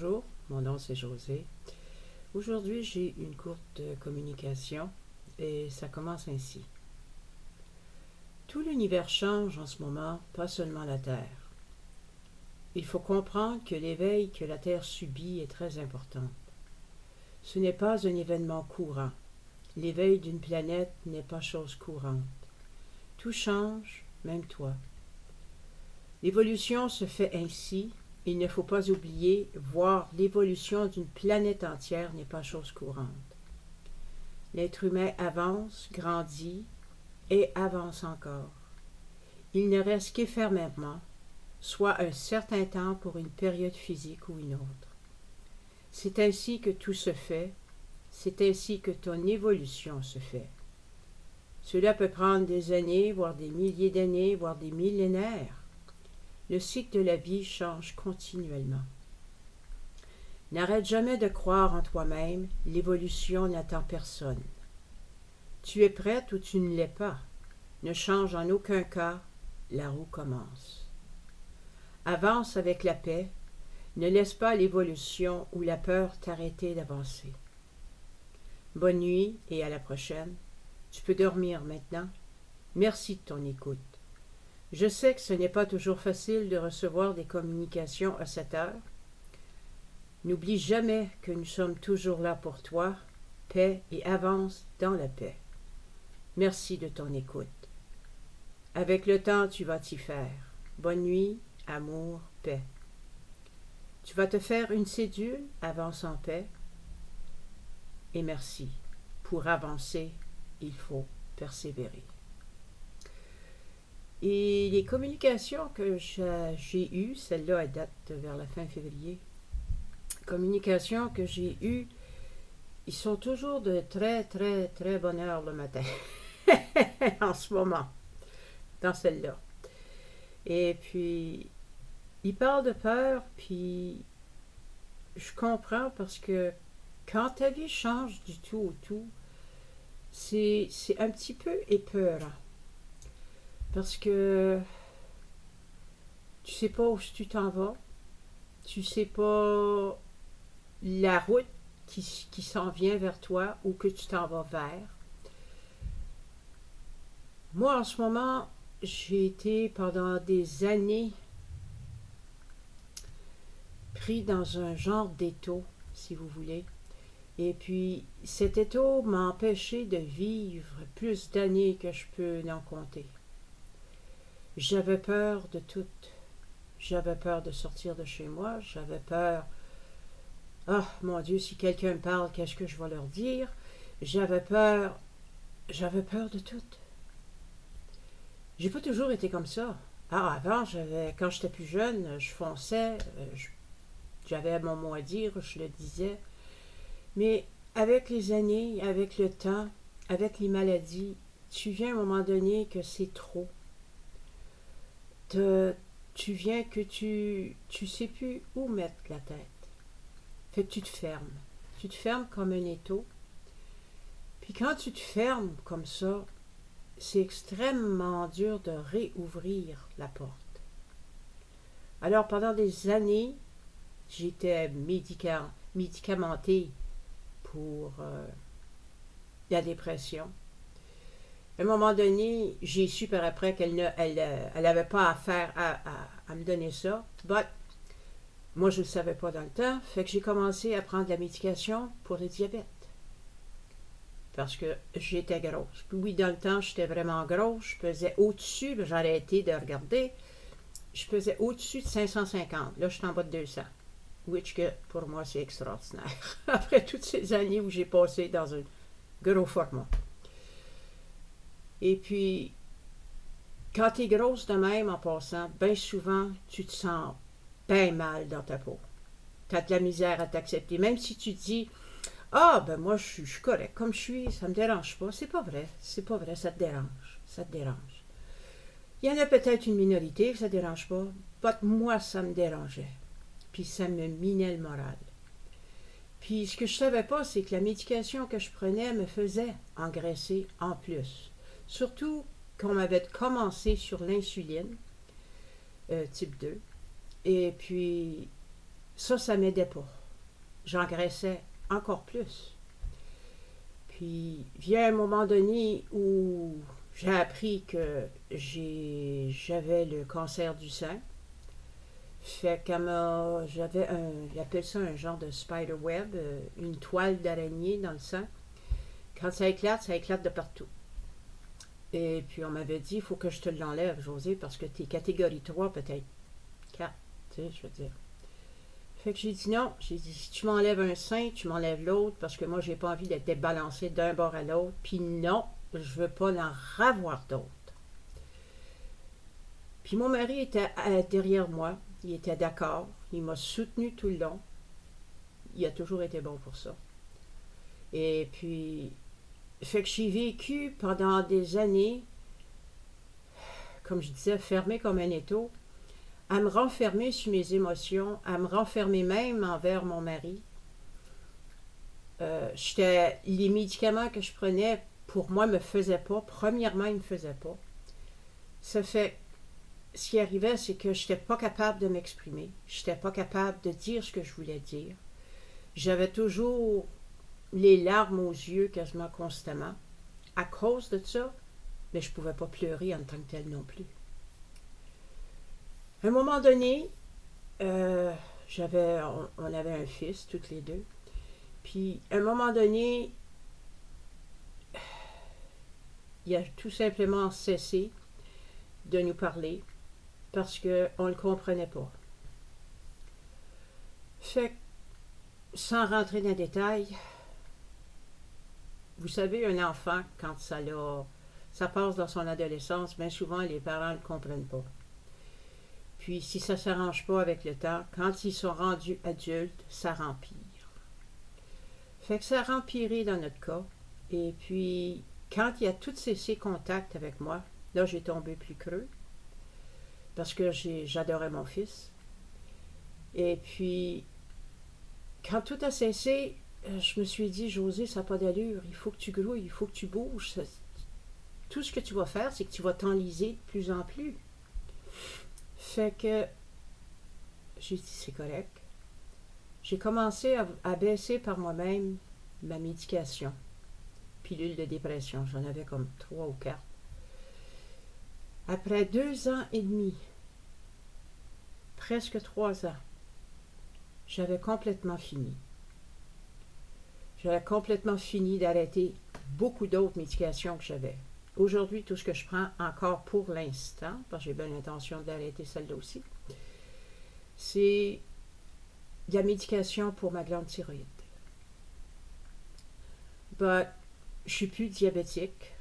Bonjour, mon nom c'est José. Aujourd'hui, j'ai une courte communication et ça commence ainsi. Tout l'univers change en ce moment, pas seulement la Terre. Il faut comprendre que l'éveil que la Terre subit est très important. Ce n'est pas un événement courant. L'éveil d'une planète n'est pas chose courante. Tout change, même toi. L'évolution se fait ainsi. Il ne faut pas oublier, voir l'évolution d'une planète entière n'est pas chose courante. L'être humain avance, grandit et avance encore. Il ne reste qu'éphémèrement, soit un certain temps pour une période physique ou une autre. C'est ainsi que tout se fait, c'est ainsi que ton évolution se fait. Cela peut prendre des années, voire des milliers d'années, voire des millénaires. Le cycle de la vie change continuellement. N'arrête jamais de croire en toi-même, l'évolution n'attend personne. Tu es prête ou tu ne l'es pas. Ne change en aucun cas, la roue commence. Avance avec la paix, ne laisse pas l'évolution ou la peur t'arrêter d'avancer. Bonne nuit et à la prochaine. Tu peux dormir maintenant. Merci de ton écoute. Je sais que ce n'est pas toujours facile de recevoir des communications à cette heure. N'oublie jamais que nous sommes toujours là pour toi. Paix et avance dans la paix. Merci de ton écoute. Avec le temps, tu vas t'y faire. Bonne nuit, amour, paix. Tu vas te faire une cédule, avance en paix. Et merci. Pour avancer, il faut persévérer. Et les communications que j'ai eues, celle-là, elle date vers la fin février. Communications que j'ai eues, ils sont toujours de très, très, très bonne heure le matin. En ce moment, dans celle-là. Et puis, il parle de peur, puis je comprends parce que quand ta vie change du tout au tout, c'est un petit peu épeurant. Parce que tu sais pas où tu t'en vas, tu sais pas la route qui s'en vient vers toi ou que tu t'en vas vers. Moi, en ce moment, j'ai été pendant des années pris dans un genre d'étau, si vous voulez. Et puis, cet étau m'a empêché de vivre plus d'années que je peux n'en compter. J'avais peur de tout. J'avais peur de sortir de chez moi. J'avais peur. Ah, mon Dieu, si quelqu'un me parle, qu'est-ce que je vais leur dire? J'avais peur. J'avais peur de tout. J'ai pas toujours été comme ça. Ah, avant, quand j'étais plus jeune, je fonçais, j'avais mon mot à dire, je le disais. Mais avec les années, avec le temps, avec les maladies, tu viens à un moment donné que c'est trop. Tu viens que tu sais plus où mettre la tête. Fait que tu te fermes. Tu te fermes comme un étau. Puis quand tu te fermes comme ça, c'est extrêmement dur de réouvrir la porte. Alors pendant des années, j'étais médicamentée pour la dépression. À un moment donné, j'ai su par après qu'elle n'avait pas affaire à me donner ça. But, moi, je ne le savais pas dans le temps. Fait que j'ai commencé à prendre de la médication pour le diabète. Parce que j'étais grosse. Puis oui, dans le temps, j'étais vraiment grosse. Je pesais au-dessus, j'ai arrêté de regarder. Je pesais au-dessus de 550. Là, je suis en bas de 200. Which que, pour moi, c'est extraordinaire. Après toutes ces années où j'ai passé dans un gros format. Et puis, quand tu es grosse de même en passant, bien souvent, tu te sens bien mal dans ta peau. Tu as de la misère à t'accepter. Même si tu dis, ah, ben moi, je suis correct comme je suis, ça me dérange pas. C'est pas vrai. C'est pas vrai, ça te dérange. Ça te dérange. Il y en a peut-être une minorité que ça ne dérange pas. Moi, ça me dérangeait. Puis ça me minait le moral. Puis ce que je savais pas, c'est que la médication que je prenais me faisait engraisser en plus. Surtout qu'on m'avait commencé sur l'insuline, type 2. Et puis, Ça m'aidait pas. J'engraissais encore plus. Puis, vient un moment donné où j'ai appris que j'avais le cancer du sein. Fait j'avais ils appellent ça un genre de spider web, une toile d'araignée dans le sang. Quand ça éclate de partout. Et puis on m'avait dit, il faut que je te l'enlève, José, parce que t'es catégorie 3, peut-être 4, tu sais, je veux dire. Fait que j'ai dit non. J'ai dit, si tu m'enlèves un sein, tu m'enlèves l'autre, parce que moi, j'ai pas envie d'être débalancé d'un bord à l'autre. Puis non, je veux pas en ravoir d'autres. Puis mon mari était derrière moi. Il était d'accord. Il m'a soutenu tout le long. Il a toujours été bon pour ça. Et puis, fait que j'ai vécu pendant des années, comme je disais, fermé comme un étau, à me renfermer sur mes émotions, à me renfermer même envers mon mari. Les médicaments que je prenais, pour moi, me faisaient pas. Premièrement, ils me faisaient pas. Ça fait, ce qui arrivait, c'est que je n'étais pas capable de m'exprimer. Je n'étais pas capable de dire ce que je voulais dire. J'avais toujours les larmes aux yeux quasiment constamment. À cause de ça, mais je ne pouvais pas pleurer en tant que telle non plus. À un moment donné, on avait un fils, toutes les deux. Puis, à un moment donné, il a tout simplement cessé de nous parler parce qu'on ne le comprenait pas. Fait que, sans rentrer dans les détails, vous savez, un enfant, quand ça passe dans son adolescence, bien souvent, les parents ne le comprennent pas. Puis, si ça ne s'arrange pas avec le temps, quand ils sont rendus adultes, ça rempire. Fait que ça a empiré dans notre cas. Et puis, quand il a tout cessé contact avec moi, là, j'ai tombé plus creux. Parce que j'adorais mon fils. Et puis, quand tout a cessé, je me suis dit, José, ça n'a pas d'allure. Il faut que tu grouilles, il faut que tu bouges. Tout ce que tu vas faire, c'est que tu vas t'enliser de plus en plus. Fait que, j'ai dit, c'est correct. J'ai commencé à baisser par moi-même ma médication. Pilule de dépression. J'en avais comme 3 ou 4. Après 2 ans et demi, presque 3 ans, j'avais complètement fini. J'avais complètement fini d'arrêter beaucoup d'autres médications que j'avais. Aujourd'hui, tout ce que je prends encore pour l'instant, parce que j'ai bien l'intention d'arrêter celle-là aussi, c'est de la médication pour ma glande thyroïde. But, je suis plus diabétique,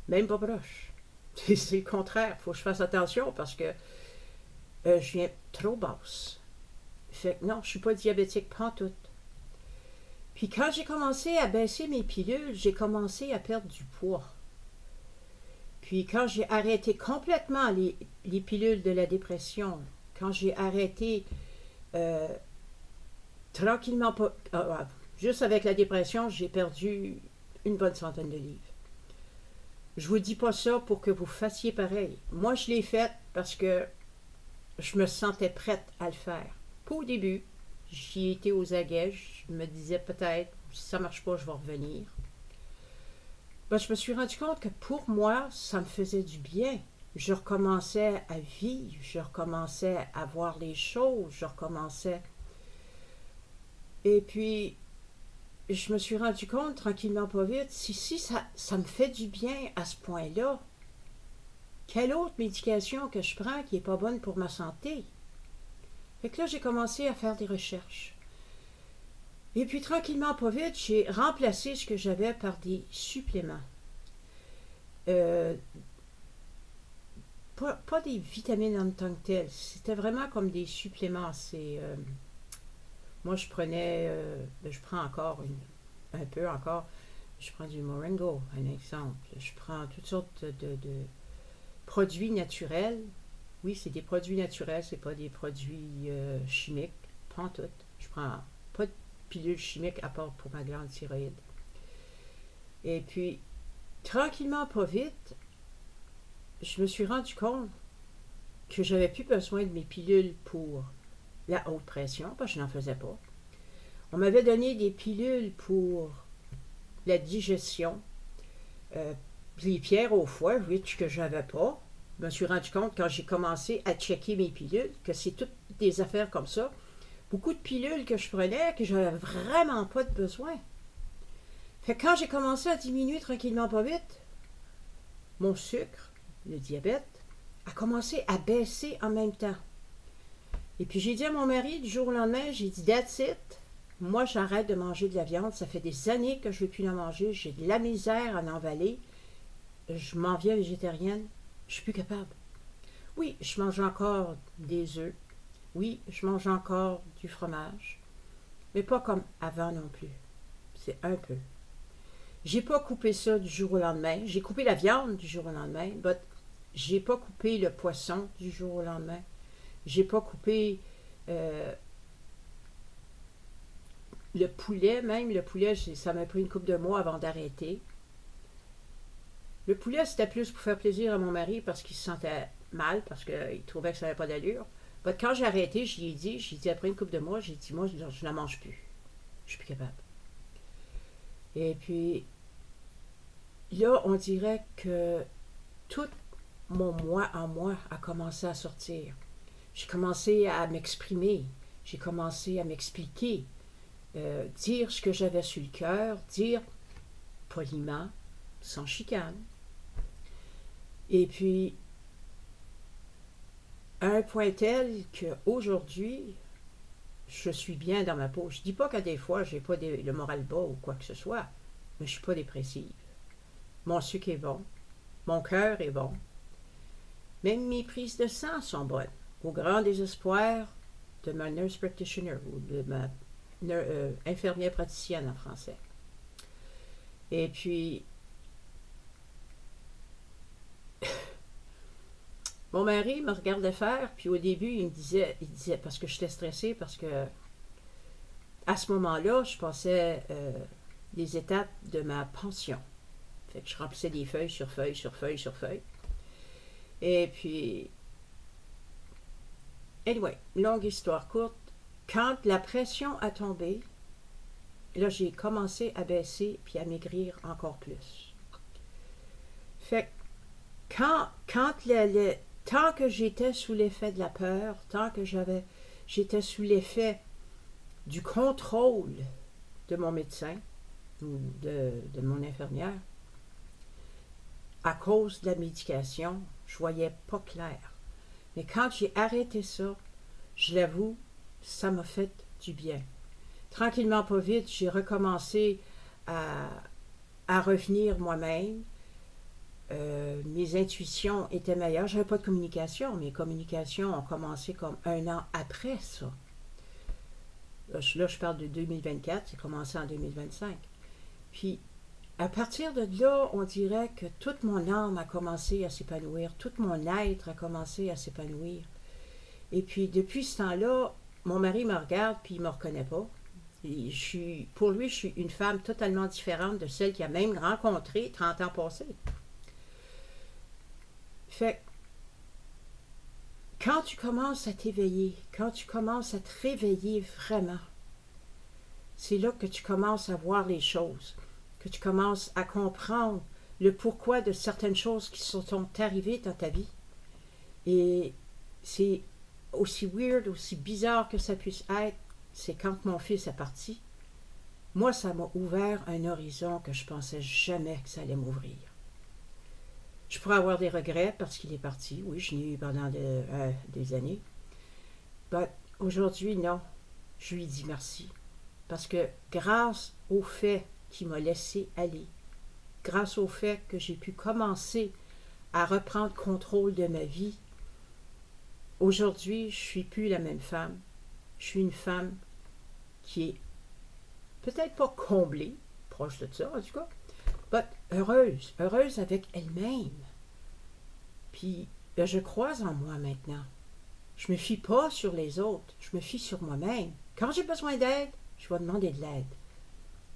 même pas proche. C'est le contraire, il faut que je fasse attention parce que je viens trop basse. Fait que non, je suis pas diabétique pantoute. Puis quand j'ai commencé à baisser mes pilules, j'ai commencé à perdre du poids. Puis quand j'ai arrêté complètement les pilules de la dépression, quand j'ai arrêté tranquillement, juste avec la dépression, j'ai perdu une bonne centaine de livres. Je vous dis pas ça pour que vous fassiez pareil. Moi, je l'ai fait parce que je me sentais prête à le faire. Pas au début. J'y étais aux aguets. Je me disais peut-être, si ça marche pas, je vais revenir. Ben, je me suis rendu compte que pour moi, ça me faisait du bien. Je recommençais à vivre. Je recommençais à voir les choses. Je recommençais. Et puis, je me suis rendu compte, tranquillement pas vite, si ça me fait du bien à ce point-là, quelle autre médication que je prends qui n'est pas bonne pour ma santé? Fait que là, j'ai commencé à faire des recherches. Et puis, tranquillement pas vite, j'ai remplacé ce que j'avais par des suppléments. Pas des vitamines en tant que telles. C'était vraiment comme des suppléments. Moi, je prends encore un peu encore. Je prends du Moringa, un exemple. Je prends toutes sortes de produits naturels. Oui, c'est des produits naturels, c'est pas des produits chimiques. Pas tout. Je prends pas de pilules chimiques à part pour ma glande thyroïde. Et puis, tranquillement, pas vite, je me suis rendu compte que j'avais plus besoin de mes pilules pour la haute pression, parce que je n'en faisais pas. On m'avait donné des pilules pour la digestion, les pierres au foie, which que j'avais pas. Je me suis rendu compte quand j'ai commencé à checker mes pilules que c'est toutes des affaires comme ça. Beaucoup de pilules que je prenais que j'avais vraiment pas de besoin. Fait que quand j'ai commencé à diminuer tranquillement pas vite, mon sucre, le diabète, a commencé à baisser en même temps. Et puis j'ai dit à mon mari du jour au lendemain, j'ai dit that's it. Moi j'arrête de manger de la viande, ça fait des années que je ne veux plus en manger, j'ai de la misère à en avaler. Je m'en viens végétarienne, je suis plus capable. Oui, je mange encore des œufs. Oui, je mange encore du fromage. Mais pas comme avant non plus. C'est un peu. J'ai pas coupé ça du jour au lendemain. J'ai coupé la viande du jour au lendemain, mais j'ai pas coupé le poisson du jour au lendemain. J'ai pas coupé le poulet, même. Le poulet, ça m'a pris une couple de mois avant d'arrêter. Le poulet, c'était plus pour faire plaisir à mon mari parce qu'il se sentait mal, parce qu'il trouvait que ça n'avait pas d'allure. Mais quand j'ai arrêté, j'ai dit après une couple de mois, j'ai dit, moi, je n'en mange plus. Je suis plus capable. Et puis, là, on dirait que tout mon moi en moi a commencé à sortir. J'ai commencé à m'exprimer. J'ai commencé à m'expliquer. Dire ce que j'avais sur le cœur, dire poliment, sans chicane. Et puis, à un point tel qu'aujourd'hui, je suis bien dans ma peau. Je ne dis pas qu'à des fois, je n'ai pas le moral bas ou quoi que ce soit, mais je ne suis pas dépressive. Mon sucre est bon, mon cœur est bon. Même mes prises de sang sont bonnes, au grand désespoir de ma nurse practitioner ou de ma infirmière praticienne en français. Et puis, mon mari me regardait faire, puis au début, il disait, parce que j'étais stressée, parce que à ce moment-là, je passais les étapes de ma pension. Fait que je remplissais des feuilles sur feuilles sur feuilles sur feuilles. Et puis, anyway, longue histoire courte, quand la pression a tombé, là, j'ai commencé à baisser puis à maigrir encore plus. Fait que tant que j'étais sous l'effet de la peur, tant que j'étais sous l'effet du contrôle de mon médecin ou de mon infirmière, à cause de la médication, je voyais pas clair. Mais quand j'ai arrêté ça, je l'avoue, ça m'a fait du bien. Tranquillement, pas vite, j'ai recommencé à revenir moi-même. Mes intuitions étaient meilleures. Je n'avais pas de communication. Mes communications ont commencé comme 1 an après ça. Là, je parle de 2024, c'est commencé en 2025. Puis, à partir de là, on dirait que toute mon âme a commencé à s'épanouir, tout mon être a commencé à s'épanouir. Et puis, depuis ce temps-là, mon mari me regarde puis il ne me reconnaît pas. Et pour lui, je suis une femme totalement différente de celle qu'il a même rencontrée 30 ans passés. Fait quand tu commences à t'éveiller, quand tu commences à te réveiller vraiment, c'est là que tu commences à voir les choses, que tu commences à comprendre le pourquoi de certaines choses qui sont arrivées dans ta vie. Et c'est aussi weird, aussi bizarre que ça puisse être, c'est quand mon fils est parti. Moi, ça m'a ouvert un horizon que je pensais jamais que ça allait m'ouvrir. Je pourrais avoir des regrets parce qu'il est parti. Oui, je l'ai eu pendant des années. Mais aujourd'hui, non. Je lui dis merci. Parce que grâce au fait qu'il m'a laissé aller, grâce au fait que j'ai pu commencer à reprendre contrôle de ma vie, aujourd'hui, je ne suis plus la même femme. Je suis une femme qui est peut-être pas comblée, proche de ça en tout cas, mais heureuse avec elle-même. Puis, je crois en moi maintenant. Je me fie pas sur les autres, je me fie sur moi-même. Quand j'ai besoin d'aide, je vais demander de l'aide.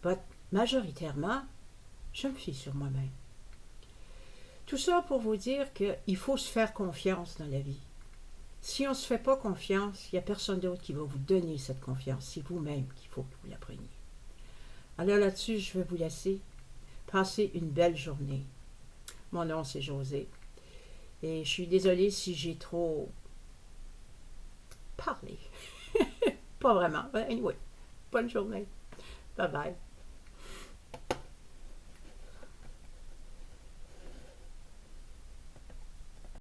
Mais majoritairement, je me fie sur moi-même. Tout ça pour vous dire qu'il faut se faire confiance dans la vie. Si on ne se fait pas confiance, il n'y a personne d'autre qui va vous donner cette confiance. C'est vous-même qu'il faut que vous la preniez. Alors là-dessus, je vais vous laisser. Passez une belle journée. Mon nom, c'est Josée. Et je suis désolée si j'ai trop parlé. Pas vraiment. Anyway, bonne journée. Bye bye.